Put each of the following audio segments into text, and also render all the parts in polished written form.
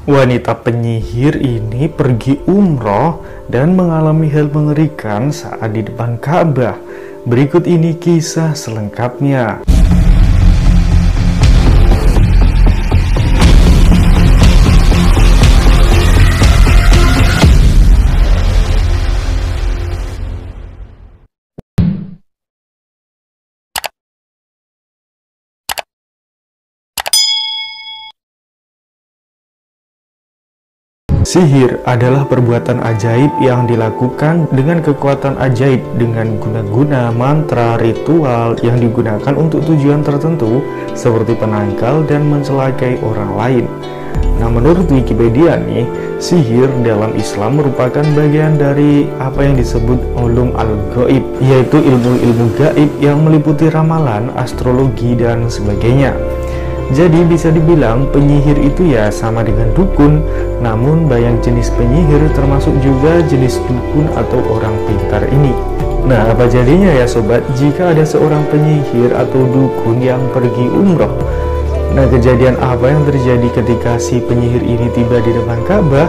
Wanita penyihir ini pergi umroh dan mengalami hal mengerikan saat di depan Ka'bah. Berikut ini kisah selengkapnya. Sihir adalah perbuatan ajaib yang dilakukan dengan kekuatan ajaib dengan guna-guna mantra ritual yang digunakan untuk tujuan tertentu seperti penangkal dan mencelakai orang lain. Nah, menurut Wikipedia nih, sihir dalam Islam merupakan bagian dari apa yang disebut ulum al-ghaib, yaitu ilmu-ilmu gaib yang meliputi ramalan, astrologi, dan sebagainya. Jadi bisa dibilang penyihir itu ya sama dengan dukun, namun banyak jenis penyihir termasuk juga jenis dukun atau orang pintar ini. Nah, apa jadinya ya sobat jika ada seorang penyihir atau dukun yang pergi umroh? Nah, kejadian apa yang terjadi ketika si penyihir ini tiba di depan Ka'bah?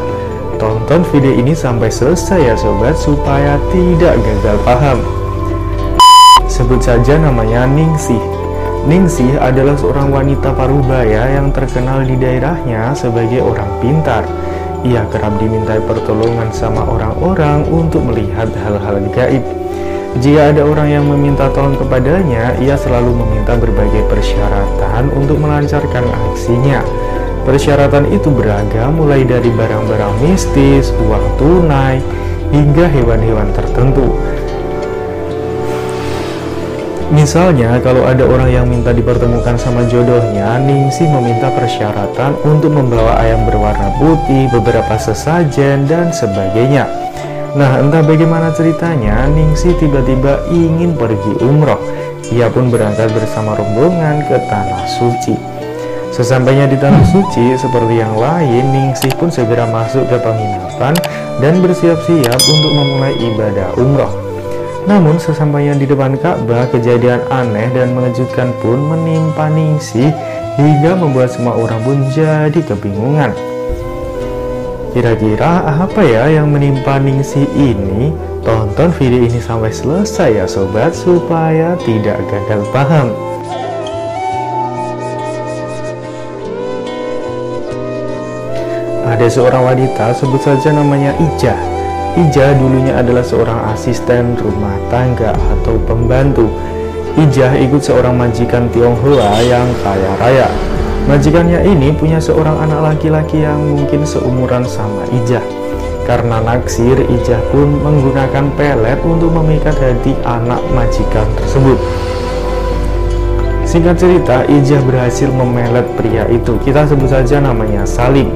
Tonton video ini sampai selesai ya sobat supaya tidak gagal paham. Sebut saja namanya Ningsih. Ningsih adalah seorang wanita parubaya yang terkenal di daerahnya sebagai orang pintar. Ia kerap dimintai pertolongan sama orang-orang untuk melihat hal-hal gaib. Jika ada orang yang meminta tolong kepadanya, ia selalu meminta berbagai persyaratan untuk melancarkan aksinya. Persyaratan itu beragam mulai dari barang-barang mistis, uang tunai, hingga hewan-hewan tertentu. Misalnya, kalau ada orang yang minta dipertemukan sama jodohnya, Ningsih meminta persyaratan untuk membawa ayam berwarna putih, beberapa sesajen, dan sebagainya. Nah, entah bagaimana ceritanya, Ningsih tiba-tiba ingin pergi umroh. Ia pun berangkat bersama rombongan ke Tanah Suci. Sesampainya di Tanah Suci, seperti yang lain, Ningsih pun segera masuk ke penginapan dan bersiap-siap untuk memulai ibadah umroh. Namun sesampainya di depan Ka'bah, kejadian aneh dan mengejutkan pun menimpa Ningsih hingga membuat semua orang pun jadi kebingungan. Kira-kira apa ya yang menimpa Ningsih ini? Tonton video ini sampai selesai ya sobat supaya tidak gagal paham. Ada seorang wanita, sebut saja namanya Ijah. Ijah dulunya adalah seorang asisten rumah tangga atau pembantu. Ijah ikut seorang majikan Tionghoa yang kaya raya. Majikannya ini punya seorang anak laki-laki yang mungkin seumuran sama Ijah. Karena naksir, Ijah pun menggunakan pelet untuk memikat hati anak majikan tersebut. Singkat cerita, Ijah berhasil memelet pria itu. Kita sebut saja namanya Salim.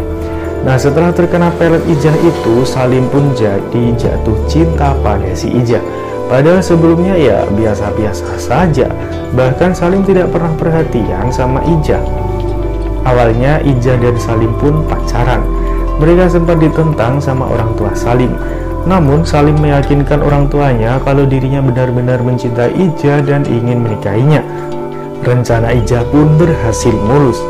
Nah, setelah terkena pelet Ijah itu, Salim pun jadi jatuh cinta pada si Ijah. Padahal sebelumnya ya biasa-biasa saja. Bahkan Salim tidak pernah perhatian sama Ijah. Awalnya Ijah dan Salim pun pacaran. Mereka sempat ditentang sama orang tua Salim. Namun Salim meyakinkan orang tuanya kalau dirinya benar-benar mencintai Ijah dan ingin menikahinya. Rencana Ijah pun berhasil mulus.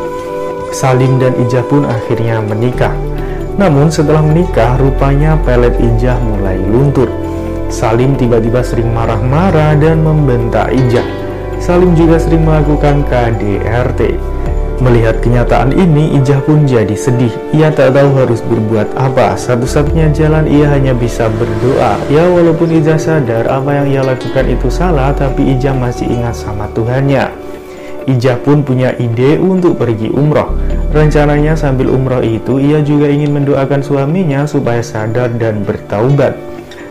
Salim dan Ijah pun akhirnya menikah. Namun setelah menikah, rupanya pelet Ijah mulai luntur. Salim tiba-tiba sering marah-marah dan membentak Ijah. Salim juga sering melakukan KDRT. Melihat kenyataan ini, Ijah pun jadi sedih. Ia tak tahu harus berbuat apa. Satu-satunya jalan ia hanya bisa berdoa. Ya, walaupun Ijah sadar apa yang ia lakukan itu salah, tapi Ijah masih ingat sama Tuhannya. Ijah pun punya ide untuk pergi umroh. Rencananya sambil umroh itu, ia juga ingin mendoakan suaminya supaya sadar dan bertaubat.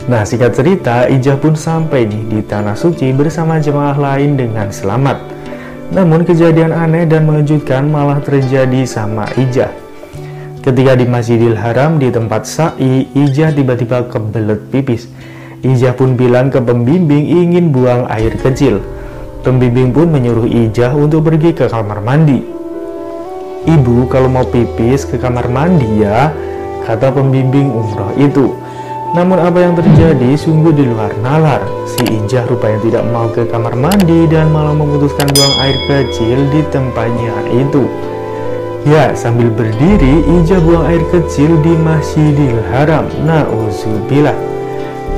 Nah, singkat cerita, Ijah pun sampai nih di Tanah Suci bersama jemaah lain dengan selamat. Namun kejadian aneh dan mengejutkan malah terjadi sama Ijah. Ketika di Masjidil Haram di tempat sa'i, Ijah tiba-tiba kebelet pipis. Ijah pun bilang ke pembimbing ingin buang air kecil. Pembimbing pun menyuruh Ijah untuk pergi ke kamar mandi. "Ibu, kalau mau pipis ke kamar mandi ya," kata pembimbing umroh itu. Namun apa yang terjadi sungguh di luar nalar. Si Ijah rupanya tidak mau ke kamar mandi dan malah memutuskan buang air kecil di tempatnya itu. Ya, sambil berdiri, Ijah buang air kecil di Masjidil Haram. Na'udzubillah.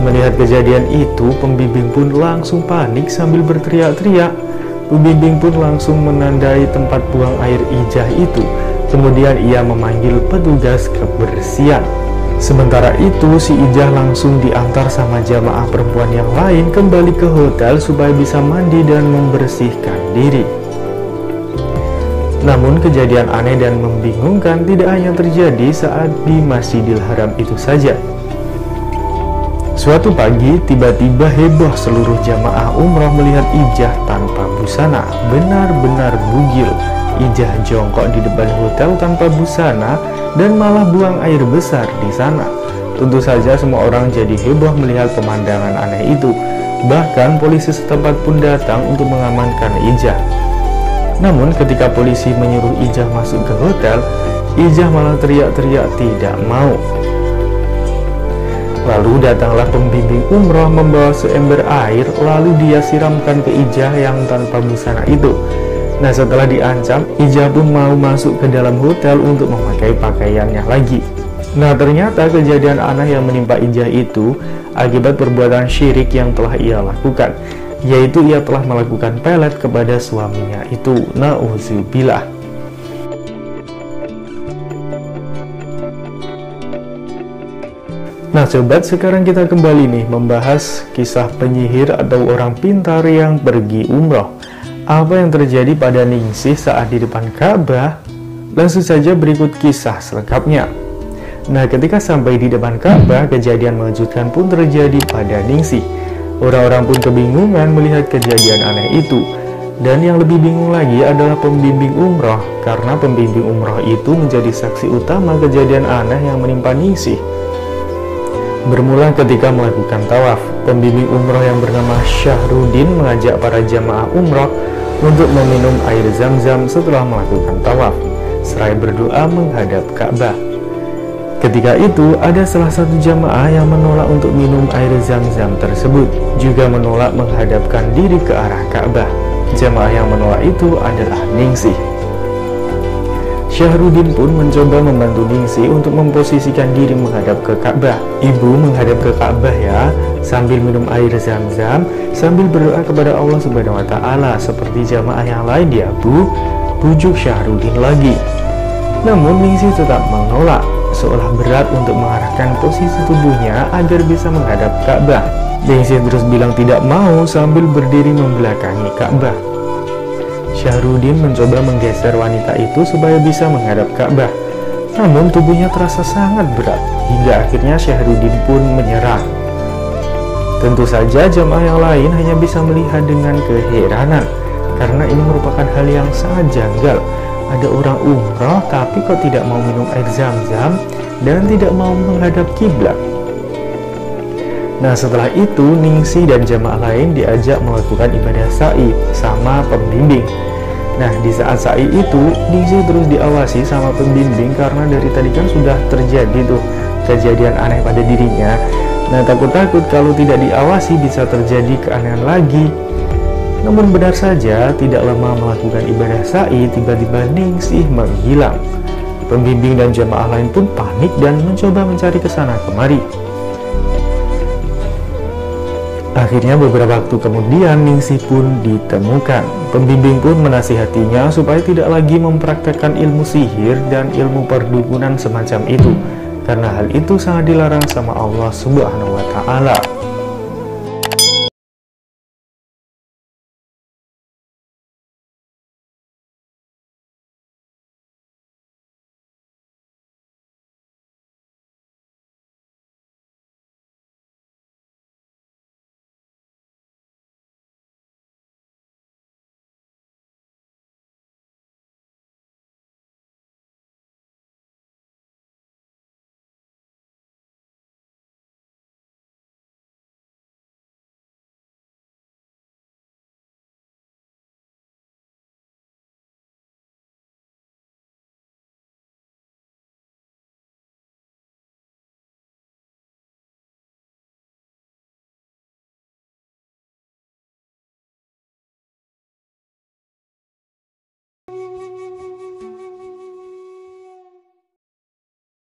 Melihat kejadian itu, pembimbing pun langsung panik sambil berteriak-teriak. Pembimbing pun langsung menandai tempat buang air Ijah itu. Kemudian ia memanggil petugas kebersihan. Sementara itu, si Ijah langsung diantar sama jamaah perempuan yang lain kembali ke hotel supaya bisa mandi dan membersihkan diri. Namun kejadian aneh dan membingungkan tidak hanya terjadi saat di Masjidil Haram itu saja. Suatu pagi, tiba-tiba heboh seluruh jamaah umroh melihat Ijah tanpa busana. Benar-benar bugil. Ijah jongkok di depan hotel tanpa busana dan malah buang air besar di sana. Tentu saja semua orang jadi heboh melihat pemandangan aneh itu. Bahkan polisi setempat pun datang untuk mengamankan Ijah. Namun ketika polisi menyuruh Ijah masuk ke hotel, Ijah malah teriak-teriak tidak mau. Lalu datanglah pembimbing umroh membawa seember air, lalu dia siramkan ke Ijah yang tanpa busana itu. Nah, setelah diancam, Ijah pun mau masuk ke dalam hotel untuk memakai pakaiannya lagi. Nah, ternyata kejadian aneh yang menimpa Ijah itu akibat perbuatan syirik yang telah ia lakukan, yaitu ia telah melakukan pelet kepada suaminya itu. Na'udzubillah. Nah sobat, sekarang kita kembali nih membahas kisah penyihir atau orang pintar yang pergi umroh. Apa yang terjadi pada Ningsih saat di depan Ka'bah? Langsung saja berikut kisah selengkapnya. Nah, ketika sampai di depan Ka'bah, kejadian mengejutkan pun terjadi pada Ningsih. Orang-orang pun kebingungan melihat kejadian aneh itu. Dan yang lebih bingung lagi adalah pembimbing umroh, karena pembimbing umroh itu menjadi saksi utama kejadian aneh yang menimpa Ningsih. Bermula ketika melakukan tawaf, pembimbing umroh yang bernama Syahrudin mengajak para jamaah umroh untuk meminum air zam-zam setelah melakukan tawaf, seraya berdoa menghadap Ka'bah. Ketika itu, ada salah satu jamaah yang menolak untuk minum air zam-zam tersebut, juga menolak menghadapkan diri ke arah Ka'bah. Jamaah yang menolak itu adalah Ningsih. Syahrudin pun mencoba membantu Ningsih untuk memposisikan diri menghadap ke Ka'bah. Ibu menghadap ke Ka'bah ya, sambil minum air zam-zam, sambil berdoa kepada Allah Subhanahu wa Ta'ala seperti jamaah yang lain ya Bu, bujuk Syahrudin lagi. Namun Ningsih tetap menolak, seolah berat untuk mengarahkan posisi tubuhnya agar bisa menghadap Ka'bah. Ningsih terus bilang tidak mau sambil berdiri membelakangi Ka'bah. Syahrudin mencoba menggeser wanita itu supaya bisa menghadap Ka'bah. Namun tubuhnya terasa sangat berat, hingga akhirnya Syahrudin pun menyerah. Tentu saja jamaah yang lain hanya bisa melihat dengan keheranan, karena ini merupakan hal yang sangat janggal. Ada orang umroh tapi kok tidak mau minum air zam-zam dan tidak mau menghadap kiblat. Nah setelah itu Ningsih dan jamaah lain diajak melakukan ibadah sa'i sama pembimbing. Nah di saat sa'i itu Ningsih terus diawasi sama pembimbing karena dari tadi kan sudah terjadi tuh kejadian aneh pada dirinya. Nah takut-takut kalau tidak diawasi bisa terjadi keanehan lagi. Namun benar saja tidak lama melakukan ibadah sa'i tiba-tiba Ningsih menghilang. Pembimbing dan jamaah lain pun panik dan mencoba mencari kesana kemari. Akhirnya beberapa waktu kemudian Ningsih pun ditemukan. Pembimbing pun menasihatinya supaya tidak lagi mempraktekkan ilmu sihir dan ilmu perdukunan semacam itu, karena hal itu sangat dilarang sama Allah Subhanahu wa Ta'ala.